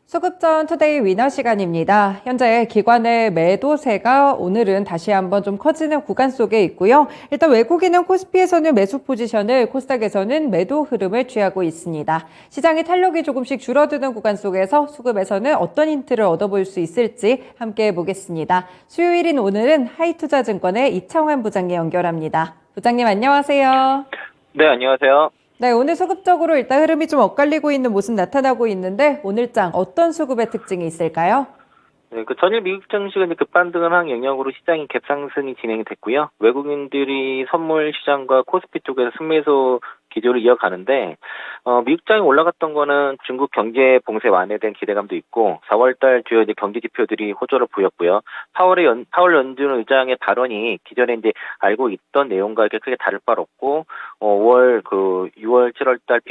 수급전 투데이 위너 시간입니다. 현재 기관의 매도세가 오늘은 다시 한번 좀 커지는 구간 속에 있고요. 일단 외국인은 코스피에서는 매수 포지션을, 코스닥에서는 매도 흐름을 취하고 있습니다. 시장의 탄력이 조금씩 줄어드는 구간 속에서 수급에서는 어떤 힌트를 얻어볼 수 있을지 함께 보겠습니다. 수요일인 오늘은 하이투자증권의 이창환 부장님 연결합니다. 부장님 안녕하세요. 네, 안녕하세요. 네, 오늘 수급적으로 일단 흐름이 좀 엇갈리고 있는 모습 나타나고 있는데 오늘장 어떤 수급의 특징이 있을까요? 네, 그 전일 미국 증시가 이제 급반등을 한 영향으로 시장이 갭상승이 진행이 됐고요. 외국인들이 선물 시장과 코스피 쪽에서 순매수 기조를 이어가는데, 미국장이 올라갔던 거는 중국 경제 봉쇄 완화에 대한 기대감도 있고, 4월달 주요 이제 경제 지표들이 호조를 보였고요. 파월 연준 의장의 발언이 기존에 이제 알고 있던 내용과 이렇게 크게 다를 바 없고, 6월, 7월달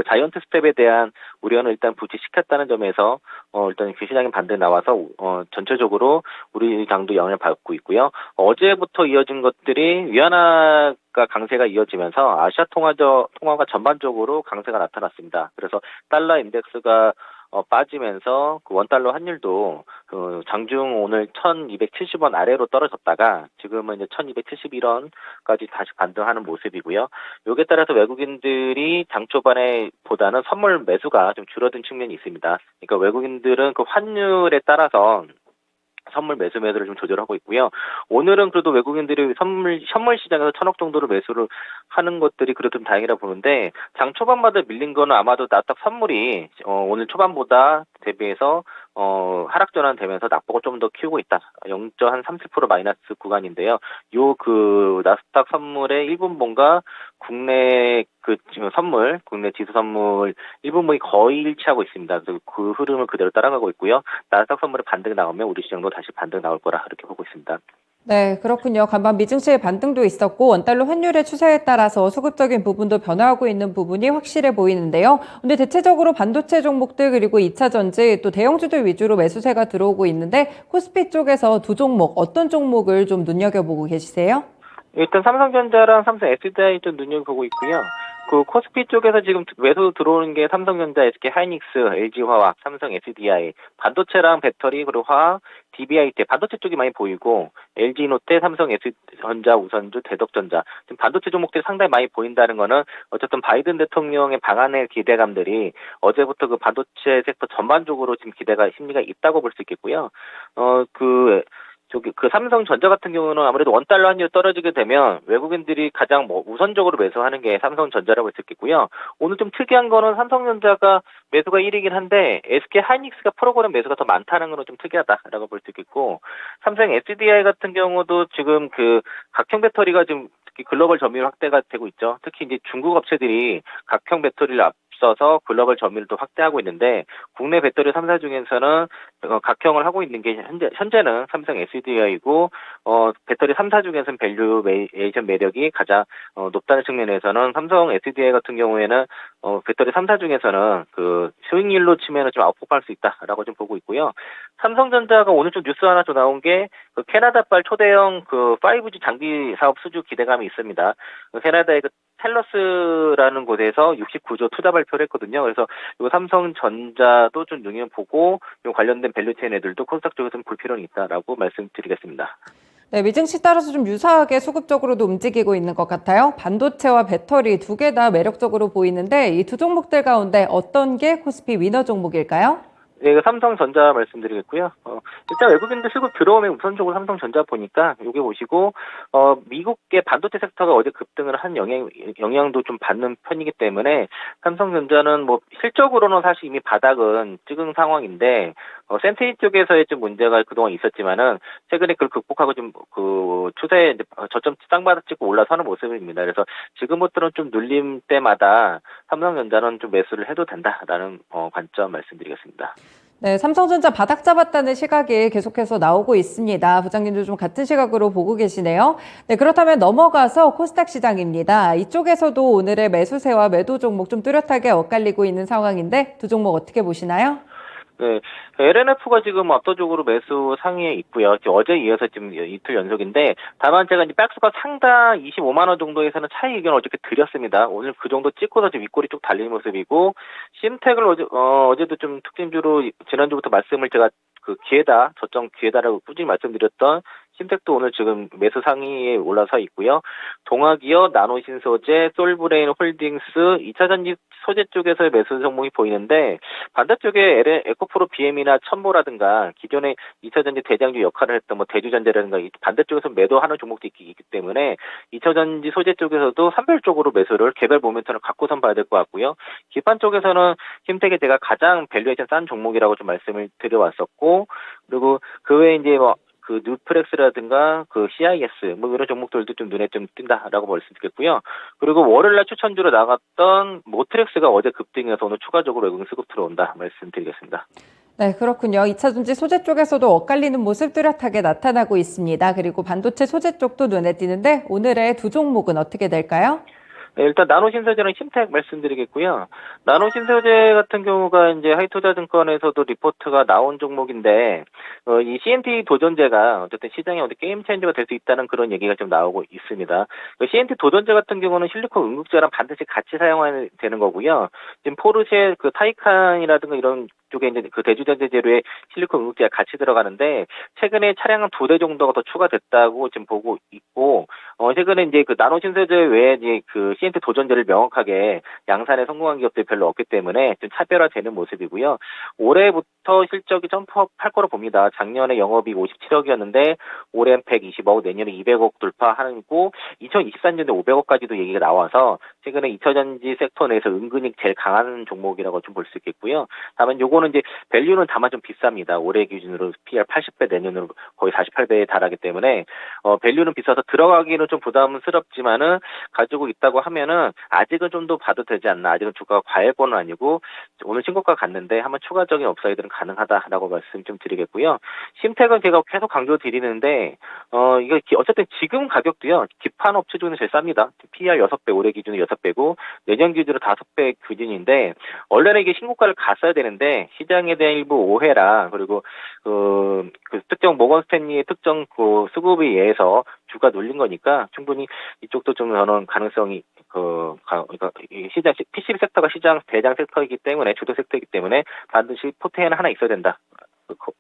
자이언트 스텝에 대한 우려는 일단 부치시켰다는 점에서 일단 그 시장의 반등이 나와서 전체적으로 우리 장도 영향을 받고 있고요. 어제부터 이어진 것들이 위안화가 강세가 이어지면서 아시아 통화가 전반적으로 강세가 나타났습니다. 그래서 달러 인덱스가 빠지면서 그 원달러 환율도 장중 오늘 1,270원 아래로 떨어졌다가 지금은 이제 1,271원까지 다시 반등하는 모습이고요. 여기에 따라서 외국인들이 장 초반에 보다는 선물 매수가 좀 줄어든 측면이 있습니다. 그러니까 외국인들은 그 환율에 따라서 선물 매수매도를 좀 조절하고 있고요. 오늘은 그래도 외국인들이 선물 시장에서 1,000억 정도로 매수를 하는 것들이 그래도 좀 다행이라 보는데 장 초반마다 밀린 거는 아마도 나스닥 선물이 오늘 초반보다 대비해서 하락 전환되면서 낙폭을 좀 더 키우고 있다. 0.30% 마이너스 구간인데요. 요 나스닥 선물의 1분봉과 국내 국내 지수 선물 1분봉이 거의 일치하고 있습니다. 그래서 그 흐름을 그대로 따라가고 있고요. 나스닥 선물의 반등이 나오면 우리 시장도 다시 반등 나올 거라 그렇게 보고 있습니다. 네, 그렇군요. 간밤 미증시의 반등도 있었고 원달러 환율의 추세에 따라서 수급적인 부분도 변화하고 있는 부분이 확실해 보이는데요. 근데 대체적으로 반도체 종목들 그리고 2차 전지 또 대형주들 위주로 매수세가 들어오고 있는데 코스피 쪽에서 두 종목 어떤 종목을 좀 눈여겨보고 계시세요? 일단 삼성전자랑 삼성 SDI 좀 눈여겨보고 있고요. 그 코스피 쪽에서 지금 매수 들어오는 게 삼성전자, SK 하이닉스, LG화학, 삼성 SDI, 반도체랑 배터리 그리고 화학, DBIT 반도체 쪽이 많이 보이고 LG노태, 삼성 S전자, 우선주, 대덕전자 지금 반도체 종목들이 상당히 많이 보인다는 거는 어쨌든 바이든 대통령의 방안의 기대감들이 어제부터 그 반도체 섹터 전반적으로 지금 심리가 있다고 볼 수 있겠고요. 그 삼성전자 같은 경우는 아무래도 원달러 환율이 떨어지게 되면 외국인들이 가장 우선적으로 매수하는 게 삼성전자라고 할 수 있겠고요. 오늘 좀 특이한 거는 삼성전자가 매수가 1위긴 한데 SK 하이닉스가 프로그램 매수가 더 많다는 거는 좀 특이하다라고 볼 수 있겠고 삼성 SDI 같은 경우도 지금 그 각형 배터리가 지금 특히 글로벌 점유율 확대가 되고 있죠. 특히 이제 중국 업체들이 각형 배터리를 앞서서 글로벌 점유율도 확대하고 있는데 국내 배터리 3사 중에서는 각형을 하고 있는 게 현재는 삼성 SDI이고 배터리 3사 중에서는 밸류에이션 매력이 가장 높다는 측면에서는 삼성 SDI 같은 경우에는 배터리 3사 중에서는 그 수익률로 치면은 좀 아웃퍼할 수 있다라고 좀 보고 있고요. 삼성전자가 오늘 좀 뉴스 하나 더 나온 게 그 캐나다발 초대형 그 5G 장비 사업 수주 기대감이 있습니다. 캐나다의 그 텔러스라는 곳에서 69조 투자 발표를 했거든요. 그래서 이 삼성전자도 좀 눈여보고 이 관련된 밸류체인 애들도 코스닥 쪽에서는 볼 필요는 있다라고 말씀드리겠습니다. 네, 미증시 따라서 좀 유사하게 수급적으로도 움직이고 있는 것 같아요. 반도체와 배터리 두 개 다 매력적으로 보이는데 이 두 종목들 가운데 어떤 게 코스피 위너 종목일까요? 네, 삼성전자 말씀드리겠고요. 일단 외국인들 수급 들어오면 우선적으로 삼성전자 보니까 여기 보시고 미국의 반도체 섹터가 어제 급등을 한 영향도 좀 받는 편이기 때문에 삼성전자는 뭐 실적으로는 사실 이미 바닥은 찍은 상황인데 센트리 쪽에서의 좀 문제가 그동안 있었지만은 최근에 그걸 극복하고 좀 그 추세에 저점 쌍바닥 찍고 올라서는 모습입니다. 그래서 지금부터는 좀 눌림 때마다 삼성전자는 좀 매수를 해도 된다라는 관점 말씀드리겠습니다. 네, 삼성전자 바닥 잡았다는 시각이 계속해서 나오고 있습니다. 부장님도 좀 같은 시각으로 보고 계시네요. 네, 그렇다면 넘어가서 코스닥 시장입니다. 이쪽에서도 오늘의 매수세와 매도 종목 좀 뚜렷하게 엇갈리고 있는 상황인데 두 종목 어떻게 보시나요? 네, LNF가 지금 압도적으로 매수 상위에 있고요. 지금 어제 이어서 지금 이틀 연속인데, 다만 제가 이제 박스가 상단 25만 원 정도에서는 차익 의견을 어저께 드렸습니다. 오늘 그 정도 찍고서 지금 윗골이 쭉 달리는 모습이고, 심택을 어제도 좀 특징주로 지난주부터 말씀을 제가 그 기회다, 저점 기회다라고 꾸준히 말씀드렸던 심택도 오늘 지금 매수 상위에 올라서 있고요. 동아기업, 나노신소재, 솔브레인 홀딩스, 2차전지 소재 쪽에서의 매수 종목이 보이는데 반대쪽에 에코프로 BM이나 첨보라든가 기존의 2차전지 대장주 역할을 했던 뭐 대주전자라든가 반대쪽에서 매도하는 종목도 있기 때문에 2차전지 소재 쪽에서도 산별적으로 매수를 개별 모멘텀을 갖고선 봐야 될 것 같고요. 기판 쪽에서는 심택이 제가 가장 밸류에이션 싼 종목이라고 좀 말씀을 드려왔었고, 그리고 그 외에 이제 뭐 그 뉴프렉스라든가 그 CIS 뭐 이런 종목들도 좀 눈에 좀 띈다라고 말씀드렸고요. 그리고 월요일날 추천주로 나갔던 모트렉스가 어제 급등해서 오늘 추가적으로 외국인 수급 들어온다 말씀드리겠습니다. 네, 그렇군요. 2차전지 소재 쪽에서도 엇갈리는 모습 뚜렷하게 나타나고 있습니다. 그리고 반도체 소재 쪽도 눈에 띄는데 오늘의 두 종목은 어떻게 될까요? 네, 일단 나노신소재는 심택 말씀드리겠고요. 나노신소재 같은 경우가 이제 하이투자증권에서도 리포트가 나온 종목인데, 이 CNT 도전제가 어쨌든 시장에 어떤 게임 체인저가 될 수 있다는 그런 얘기가 좀 나오고 있습니다. CNT 도전제 같은 경우는 실리콘 응급제랑 반드시 같이 사용해야 되는 거고요. 지금 포르쉐 그 타이칸이라든가 이런 쪽에 이제 그 대주전자 재료에 실리콘 응급제가 같이 들어가는데 최근에 차량 한 2대 정도가 더 추가됐다고 지금 보고 있고, 최근에 이제 그 나노신소재 외에 이제 그 CNT 도전제를 명확하게 양산에 성공한 기업들이 별로 없기 때문에 좀 차별화되는 모습이고요. 올해부터 실적이 점프할 거로 봅니다. 작년에 영업이익 57억이었는데 올해는 120억, 내년에 200억 돌파하고 2023년에 500억까지도 얘기가 나와서 최근에 2차전지 섹터 내에서 은근히 제일 강한 종목이라고 좀 볼 수 있겠고요. 다만 요거는 이제 밸류는 다만 좀 비쌉니다. 올해 기준으로 PR 80배, 내년으로 거의 48배에 달하기 때문에 밸류는 비싸서 들어가기는 좀 부담스럽지만은 가지고 있다고 하면은 아직은 좀 더 봐도 되지 않나. 아직은 주가가 과열권은 아니고 오늘 신고가 갔는데 한번 추가적인 업사이드는 가능하다라고 말씀 좀 드리겠고요. 심택은 제가 계속 강조 드리는데 이거 어쨌든 지금 가격도요. 기판 업체 중에 제일 쌉니다. PR 6배, 올해 기준으로 6배고 내년 기준으로 5배 기준인데 원래는 이게 신고가를 갔어야 되는데 시장에 대한 일부 오해라 그리고 그 특정 모건스탠리의 특정 그 수급에 의해서 주가 눌린 거니까 충분히 이쪽도 좀 저는 가능성이 그러니까 시장 PCB 섹터가 시장 대장 섹터이기 때문에 주도 섹터이기 때문에 반드시 포트에는 하나 있어야 된다.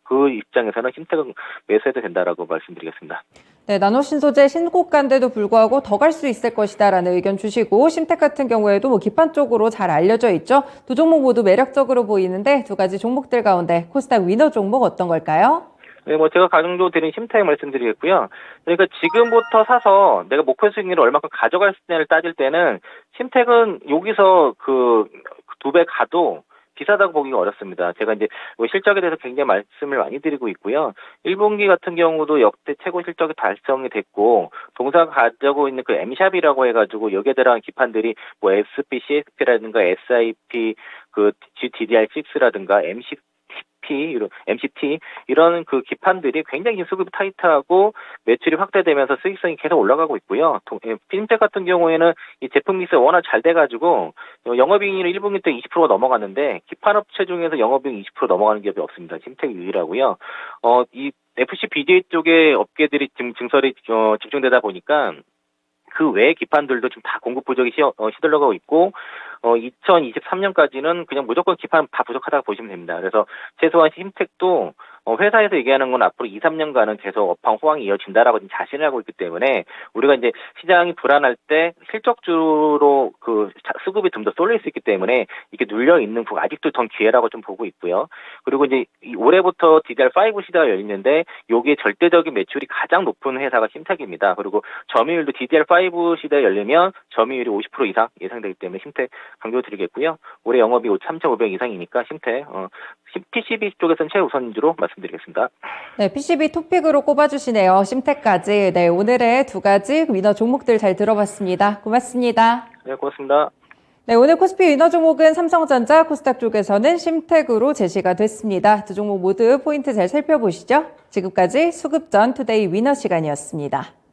그 입장에서는 심택은 매수해도 된다라고 말씀드리겠습니다. 네, 나노신소재 신고가인데도 불구하고 더 갈 수 있을 것이다라는 의견 주시고 심택 같은 경우에도 뭐 기판 쪽으로 잘 알려져 있죠. 두 종목 모두 매력적으로 보이는데 두 가지 종목들 가운데 코스닥 위너 종목 어떤 걸까요? 네, 뭐 제가 강조 드린 심택 말씀드리겠고요. 그러니까 지금부터 사서 내가 목표 수익률을 얼마큼 가져갈 때를 따질 때는 심택은 여기서 그 2배 가도 비싸다고 보기가 어렵습니다. 제가 이제 실적에 대해서 굉장히 말씀을 많이 드리고 있고요. 1분기 같은 경우도 역대 최고 실적이 달성이 됐고, 동사가 가지고 있는 그 M샵이라고 해가지고 여기에 들어간 기판들이 뭐 SP, CSP라든가 SIP, 그 GDDR6라든가 MCT 이런 그 기판들이 굉장히 수급이 타이트하고 매출이 확대되면서 수익성이 계속 올라가고 있고요. 핀텍 같은 경우에는 이 제품 믹스가 워낙 잘 돼가지고 영업이익률이 1분기 때 20%가 넘어갔는데 기판 업체 중에서 영업이익 20% 넘어가는 기업이 없습니다. 핀텍이 유일하고요. 이 FC BJ 쪽의 업계들이 지금 증설이 집중되다 보니까 그 외의 기판들도 지금 다 공급 부족이 시들러가고 있고 2023년까지는 그냥 무조건 기판 다 부족하다고 보시면 됩니다. 그래서 최소한 심택도 회사에서 얘기하는 건 앞으로 2, 3년간은 계속 업황 호황이 이어진다라고 지금 자신을 하고 있기 때문에 우리가 이제 시장이 불안할 때 실적주로 그 수급이 좀 더 쏠릴 수 있기 때문에 이게 눌려 있는 부분 아직도 더 기회라고 좀 보고 있고요. 그리고 이제 올해부터 DDR5 시대가 열리는데 여기에 절대적인 매출이 가장 높은 회사가 심택입니다. 그리고 점유율도 DDR5 시대가 열리면 점유율이 50% 이상 예상되기 때문에 심택 강조드리겠고요. 올해 영업이 3,500 이상이니까 심택 PCB 쪽에서는 최우선주로 말씀드리겠습니다. 네, PCB 토픽으로 꼽아주시네요. 심택까지. 네, 오늘의 두 가지 위너 종목들 잘 들어봤습니다. 고맙습니다. 네, 고맙습니다. 네, 오늘 코스피 위너 종목은 삼성전자, 코스닥 쪽에서는 심택으로 제시가 됐습니다. 두 종목 모두 포인트 잘 살펴보시죠. 지금까지 수급전 투데이 위너 시간이었습니다.